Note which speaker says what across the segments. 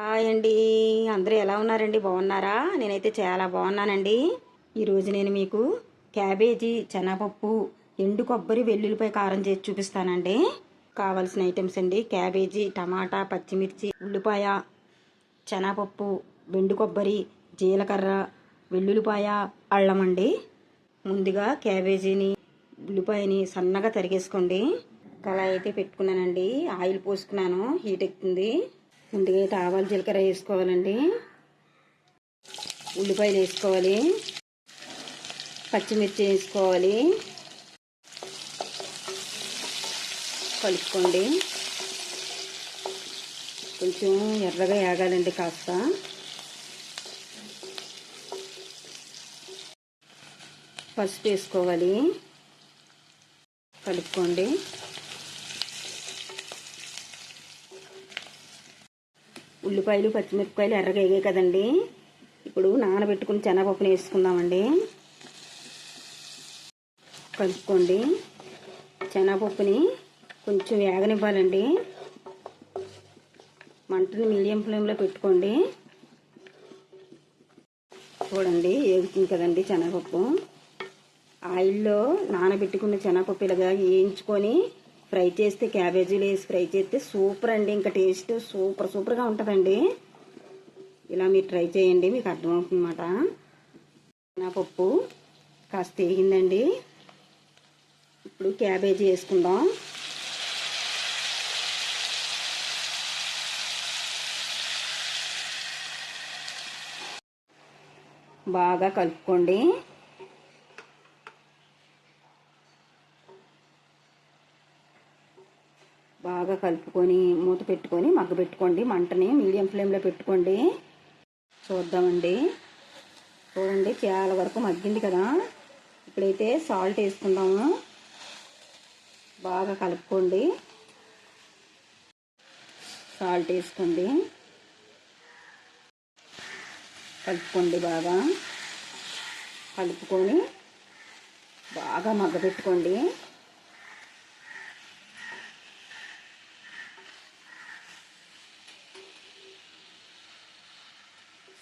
Speaker 1: Hi అండి. అందరూ ఎలా ఉన్నారండి? బాగున్నారా? నేనైతే చాలా బాగున్నానండి. ఈరోజు నేను మీకు క్యాబేజీ, శనగపప్పు, ఎండు కొబ్బరి, వెల్లుల్లిపాయ కారం చేసి చూపిస్తానండి. కావాల్సిన ఐటమ్స్ అండి: క్యాబేజీ, టమాటా, పచ్చిమిర్చి, ఉల్లిపాయ, శనగపప్పు, ఎండు కొబ్బరి, జీలకర్ర, వెల్లుల్లిపాయ, అల్లం అండి. ముందుగా క్యాబేజీని, ఉల్లిపాయని సన్నగా తరిగేసుకోండి. కళాయి అయితే పెట్టుకున్నానండి. ఆయిల్ పోసుకున్నాను, హీట్ ఎక్కుతుంది. ముందుగా అయితే ఆవాలు జీలకర్ర వేసుకోవాలండి. ఉల్లిపాయలు వేసుకోవాలి, పచ్చిమిర్చి వేసుకోవాలి, కలుపుకోండి. కొంచెం ఎర్రగా వేగాలండి. కాస్త పసుపు వేసుకోవాలి, కలుపుకోండి. ఉల్లిపాయలు, పచ్చిమిరపకాయలు ఎర్రగా వేగాయి కదండి. ఇప్పుడు నానబెట్టుకుని శనగపప్పుని వేసుకుందామండి. కలుపుకోండి. శనగపప్పుని కొంచెం వేగనివ్వాలండి. మంటని మీడియం ఫ్లేమ్లో పెట్టుకోండి. చూడండి, వేగుతుంది కదండి శనగపప్పు. ఆయిల్లో నానబెట్టుకున్న శనగపప్పు ఇలాగా వేయించుకొని ఫ్రై చేస్తే, క్యాబేజీలు వేసి ఫ్రై చేస్తే సూపర్ అండి. ఇంకా టేస్ట్ సూపర్గా ఉంటుందండి. ఇలా మీరు ట్రై చేయండి, మీకు అర్థమవుతుందన్నమాట. శనగపప్పు కాస్త వేగిందండి. ఇప్పుడు క్యాబేజీ వేసుకుందాం. బాగా కలుపుకోండి. బాగా కలుపుకొని మూత పెట్టుకొని మగ్గబెట్టుకోండి. మంటని మీడియం ఫ్లేమ్లో పెట్టుకోండి. చూద్దామండి. చూడండి, చాలా వరకు మగ్గింది కదా. ఇప్పుడైతే సాల్ట్ వేసుకుందాము. బాగా కలుపుకోండి. సాల్ట్ వేసుకోండి, కలుపుకోండి. బాగా కలుపుకొని బాగా మగ్గబెట్టుకోండి.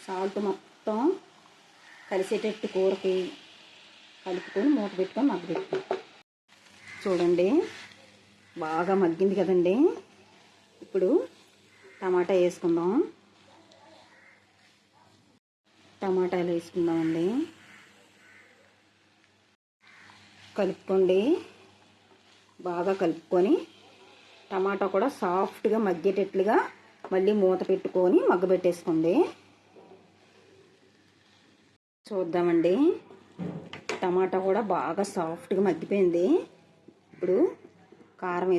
Speaker 1: సాల్ట్ మొత్తం కలిసేటట్టు కూరకి కలుపుకొని మూత పెట్టుకొని మగ్గబెట్టుకోండి. చూడండి, బాగా మగ్గింది కదండి. ఇప్పుడు టమాటా వేసుకుందాం. టమాటాలు వేసుకుందామండి. కలుపుకోండి. బాగా కలుపుకొని టమాటా కూడా సాఫ్ట్గా మగ్గేటట్లుగా మళ్ళీ మూత పెట్టుకొని మగ్గబెట్టేసుకోండి. చూద్దామండి. టమాటా కూడా బాగా సాఫ్ట్గా మగ్గిపోయింది. ఇప్పుడు కారం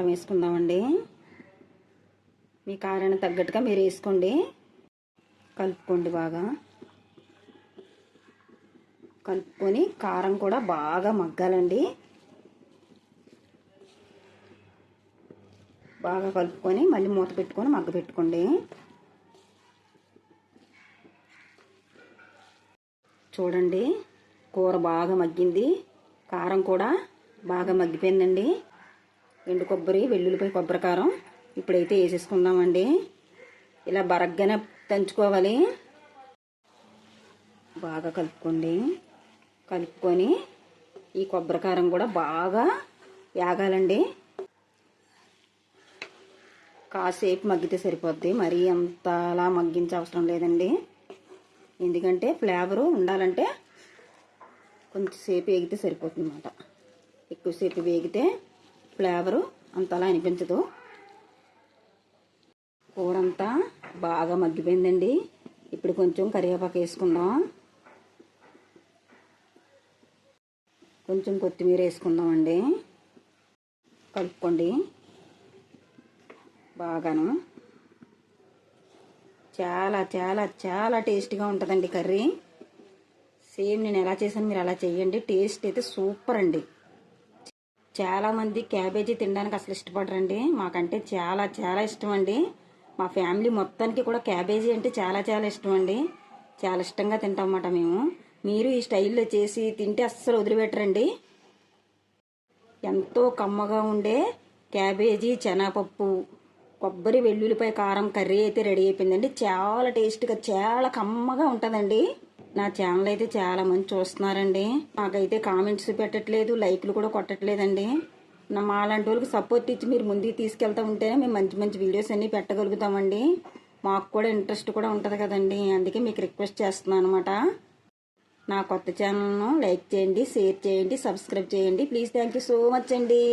Speaker 1: వేసుకుందామండి. మీ కారానికి తగ్గట్టుగా మీరు వేసుకోండి. కలుపుకోండి. బాగా కలుపుకొని కారం కూడా బాగా మగ్గాలండి. బాగా కలుపుకొని మళ్ళీ మూత పెట్టుకొని మగ్గబెట్టుకోండి. చూడండి, కూర బాగా మగ్గింది. కారం కూడా బాగా మగ్గిపోయిందండి. ఎండు కొబ్బరి, వెల్లుల్లిపాయ, కొబ్బరి కారం ఇప్పుడైతే వేసేసుకుందామండి. ఇలా బరగ్గానే దంచుకోవాలి. బాగా కలుపుకోండి. కలుపుకొని ఈ కొబ్బరి కారం కూడా బాగా వేగాలండి. కాసేపు మగ్గితే సరిపోద్ది. మరీ అంతలా మగ్గించే అవసరం లేదండి. ఎందుకంటే ఫ్లేవరు ఉండాలంటే కొంచెంసేపు వేగితే సరిపోతుంది అన్నమాట. ఎక్కువసేపు వేగితే ఫ్లేవరు అంతలా అనిపించదు. కూర అంతా బాగా మగ్గిపోయిందండి. ఇప్పుడు కొంచెం కరివేపాకు వేసుకుందాం. కొంచెం కొత్తిమీర వేసుకుందామండి. కలుపుకోండి బాగాను. చాలా చాలా చాలా టేస్టీగా ఉంటుందండి కర్రీ. సేమ్ నేను ఎలా చేశాను మీరు అలా చేయండి. టేస్ట్ అయితే సూపర్ అండి. చాలామంది క్యాబేజీ తినడానికి అసలు ఇష్టపడరండి. మాకంటే చాలా చాలా ఇష్టం అండి. మా ఫ్యామిలీ మొత్తానికి కూడా క్యాబేజీ అంటే చాలా చాలా ఇష్టం అండి. చాలా ఇష్టంగా తింటామన్నమాట మేము. మీరు ఈ స్టైల్లో చేసి తింటే అస్సలు వదిలిపెట్టరండి. ఎంతో కమ్మగా ఉండే క్యాబేజీ, శనగపప్పు, కొబ్బరి వెల్లుల్లిపాయ కారం కర్రీ అయితే రెడీ అయిపోయిందండి. చాలా టేస్ట్గా చాలా కమ్మగా ఉంటుందండి. నా ఛానల్ అయితే చాలా మంది చూస్తున్నారండి. నాకైతే కామెంట్స్ పెట్టట్లేదు, లైక్లు కూడా కొట్టట్లేదండి. మాలాంటి వాళ్ళకి సపోర్ట్ ఇచ్చి మీరు ముందుకు తీసుకెళ్తూ ఉంటేనే మేము మంచి మంచి వీడియోస్ అన్నీ పెట్టగలుగుతామండి. మాకు కూడా ఇంట్రెస్ట్ కూడా ఉంటుంది కదండి. అందుకే మీకు రిక్వెస్ట్ చేస్తున్నాను అనమాట. నా కొత్త ఛానల్ను లైక్ చేయండి, షేర్ చేయండి, సబ్స్క్రైబ్ చేయండి please. Thank you so much అండి.